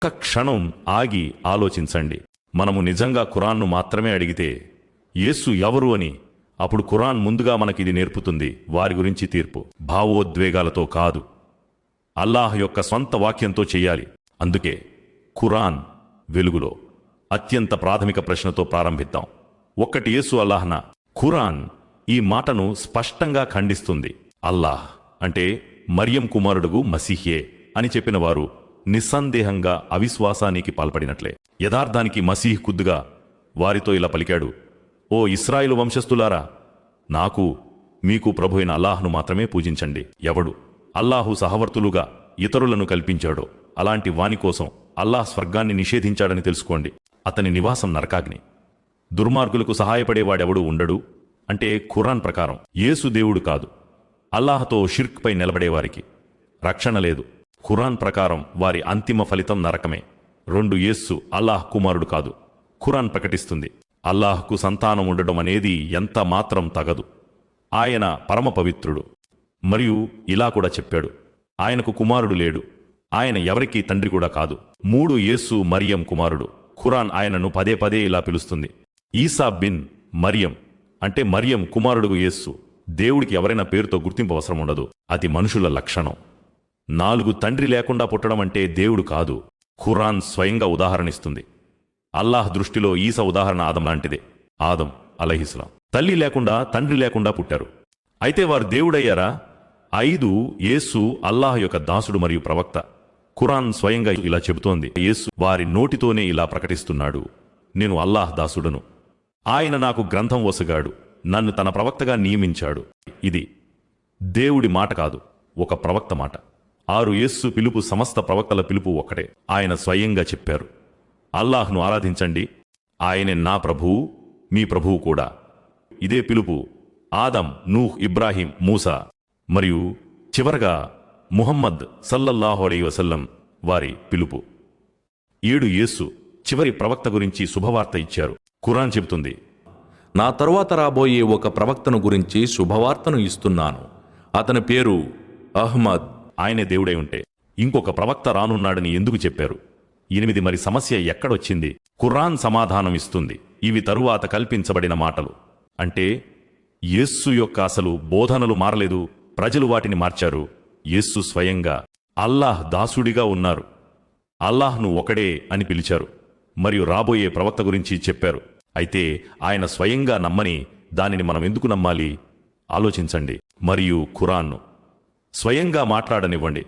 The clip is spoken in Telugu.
ఒక్క క్షణం ఆగి ఆలోచించండి. మనము నిజంగా ఖురాన్ను మాత్రమే అడిగితే యేసు ఎవరు అని, అప్పుడు ఖురాన్ ముందుగా మనకిది నేర్పుతుంది. వారి గురించి తీర్పు భావోద్వేగాలతో కాదు, అల్లాహ్ యొక్క స్వంత వాక్యంతో చెయ్యాలి. అందుకే ఖురాన్ వెలుగులో అత్యంత ప్రాథమిక ప్రశ్నతో ప్రారంభిద్దాం. ఒక్కటి, యేసు అల్లాహ్నా? ఖురాన్ ఈ మాటను స్పష్టంగా ఖండిస్తుంది. అల్లాహ్ అంటే మరియం కుమారుడుగు మసీహే అని చెప్పిన వారు నిస్సందేహంగా అవిశ్వాసానికి పాల్పడినట్లే. యథార్థానికి మసీహ్ ఖుద్దుగా వారితో ఇలా పలికాడు: ఓ ఇస్రాయేలు వంశస్థులారా, నాకు మీకు ప్రభు అయిన అల్లాహ్ను మాత్రమే పూజించండి. ఎవడు అల్లాహు సహవర్తులుగా ఇతరులను కల్పించాడో అలాంటి వాని కోసం అల్లాహ్ స్వర్గాన్ని నిషేధించాడని తెలుసుకోండి. అతని నివాసం నరకాగ్ని. దుర్మార్గులకు సహాయపడేవాడెవడూ ఉండడు. అంటే ఖురాన్ ప్రకారం యేసు దేవుడు కాదు. అల్లాహ్తో షిర్క్పై నిలబడేవారికి రక్షణ లేదు. ఖురాన్ ప్రకారం వారి అంతిమ ఫలితం నరకమే. 2, యేసు అల్లాహ్ కుమారుడు కాదు. ఖురాన్ ప్రకటిస్తుంది, అల్లాహ్కు సంతానం ఉండడం అనేది ఎంత మాత్రం తగదు. ఆయన పరమ పవిత్రుడు. మరియు ఇలా కూడా చెప్పాడు, ఆయనకు కుమారుడు లేడు, ఆయన ఎవరికీ తండ్రి కూడా కాదు. 3, యేసు మరియం కుమారుడు. ఖురాన్ ఆయనను పదే పదే ఇలా పిలుస్తుంది, ఈసా బిన్ మరియం. అంటే మరియం కుమారుడు యేసు. దేవుడికి ఎవరైనా పేరుతో గుర్తింపు అవసరం ఉండదు. అది మనుషుల లక్షణం. 4 తండ్రి లేకుండా పుట్టడం అంటే దేవుడు కాదు. ఖురాన్ స్వయంగా ఉదాహరణిస్తుంది. అల్లాహ్ దృష్టిలో ఈసా ఉదాహరణ ఆదం లాంటిదే. ఆదం అలైహిస్సలాం తల్లి లేకుండా తండ్రి లేకుండా పుట్టారు. అయితే వారు దేవుడయ్యారా? 5, యేసు అల్లాహ్ యొక్క దాసుడు మరియు ప్రవక్త. ఖురాన్ స్వయంగా ఇలా చెబుతోంది. యేసు వారి నోటితోనే ఇలా ప్రకటిస్తున్నాడు, నేను అల్లాహ్ దాసుడను, ఆయన నాకు గ్రంథం వసగాడు, నన్ను తన ప్రవక్తగా నియమించాడు. ఇది దేవుడి మాట కాదు, ఒక ప్రవక్త మాట. 6, యేసు పిలుపు సమస్త ప్రవక్తల పిలుపు ఒక్కటే. ఆయన స్వయంగా చెప్పారు, అల్లాహ్ను ఆరాధించండి, ఆయనే నా ప్రభువు, మీ ప్రభువు కూడా. ఇదే పిలుపు ఆదం, నూహ్, ఇబ్రాహీం, మూసా మరియు చివరగా ముహమ్మద్ సల్లల్లాహు అలైహి వసల్లం వారి పిలుపు. 7, యేసు చివరి ప్రవక్త గురించి శుభవార్త ఇచ్చారు. ఖురాన్ చెబుతుంది, నా తరువాత రాబోయే ఒక ప్రవక్తను గురించి శుభవార్తను ఇస్తున్నాను, అతని పేరు అహ్మద్. ఆయనే దేవుడై ఉంటే ఇంకొక ప్రవక్త రానున్నాడని ఎందుకు చెప్పారు? 8, మరి సమస్య ఎక్కడొచ్చింది? ఖురాన్ సమాధానం ఇస్తుంది, ఇవి తరువాత కల్పించబడిన మాటలు. అంటే యేస్సు యొక్క అసలు బోధనలు మారలేదు, ప్రజలు వాటిని మార్చారు. యేస్సు స్వయంగా అల్లాహ్ దాసుడిగా ఉన్నారు, అల్లాహ్ను ఒకడే అని పిలిచారు, మరియు రాబోయే ప్రవక్త గురించి చెప్పారు. అయితే ఆయన స్వయంగా నమ్మని దానిని మనం ఎందుకు నమ్మాలి? ఆలోచించండి. మరియు ఖురాన్ను స్వయంగా మాట్లాడనివ్వండి.